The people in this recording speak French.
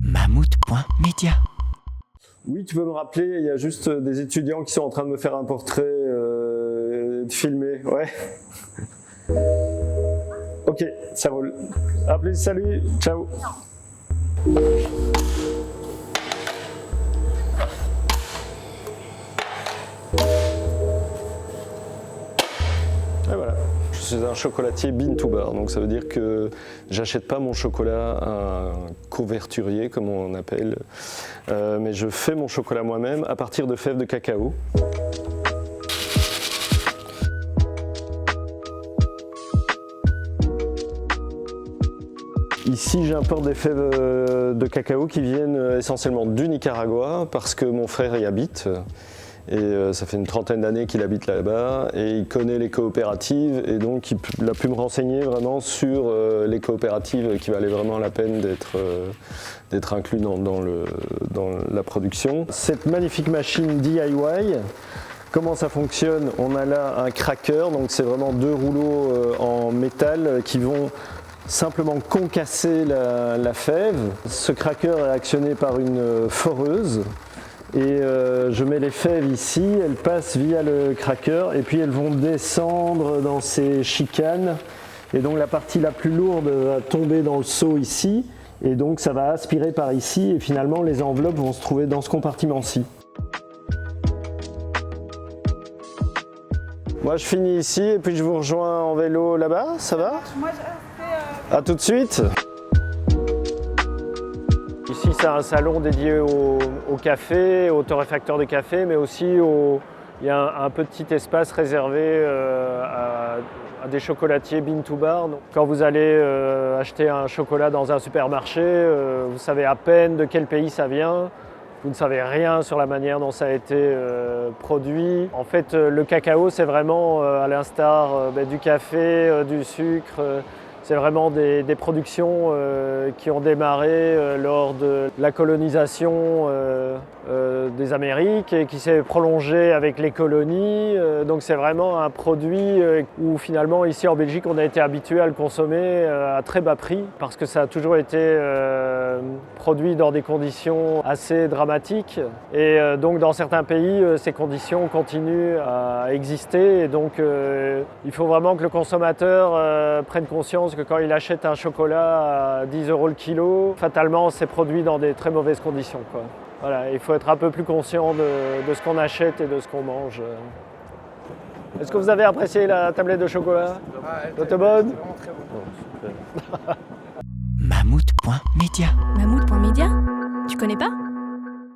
Mammouth.media. Oui, tu peux me rappeler, il y a juste des étudiants qui sont en train de me faire un portrait filmé, ouais. Ok, ça roule. À plus, salut, ciao. Et voilà, je suis un chocolatier bean to bar, donc ça veut dire que j'achète pas mon chocolat à un couverturier, comme on appelle, mais je fais mon chocolat moi-même à partir de fèves de cacao. Ici, j'importe des fèves de cacao qui viennent essentiellement du Nicaragua parce que mon frère y habite. Et ça fait une trentaine d'années qu'il habite là-bas et il connaît les coopératives et donc il a pu me renseigner vraiment sur les coopératives qui valaient vraiment la peine d'être inclus dans la production. Cette magnifique machine DIY, comment ça fonctionne? On a là un cracker, donc c'est vraiment deux rouleaux en métal qui vont simplement concasser la fève. Ce cracker est actionné par une foreuse. Et je mets les fèves ici, elles passent via le cracker et puis elles vont descendre dans ces chicanes. Et donc la partie la plus lourde va tomber dans le seau ici. Et donc ça va aspirer par ici et finalement les enveloppes vont se trouver dans ce compartiment-ci. Moi je finis ici et puis je vous rejoins en vélo là-bas, ça va? Moi, À tout de suite. Ici, c'est un salon dédié au café, aux torréfacteurs de café, mais aussi il y a un petit espace réservé à des chocolatiers bean to bar. Donc, quand vous allez acheter un chocolat dans un supermarché, vous savez à peine de quel pays ça vient. Vous ne savez rien sur la manière dont ça a été produit. En fait, le cacao, c'est vraiment à l'instar du café, du sucre. C'est vraiment des productions qui ont démarré lors de la colonisation des Amériques et qui s'est prolongée avec les colonies. Donc c'est vraiment un produit où finalement ici en Belgique on a été habitué à le consommer à très bas prix parce que ça a toujours été produit dans des conditions assez dramatiques. Et donc dans certains pays ces conditions continuent à exister et donc il faut vraiment que le consommateur prenne conscience que quand il achète un chocolat à 10 € le kilo, fatalement c'est produit dans des très mauvaises conditions, quoi. Voilà, il faut être un peu plus conscient de ce qu'on achète et de ce qu'on mange. Est-ce que vous avez apprécié la tablette de chocolat? Elle était bonne? Mammouth.media. Mammouth.media? Tu connais pas?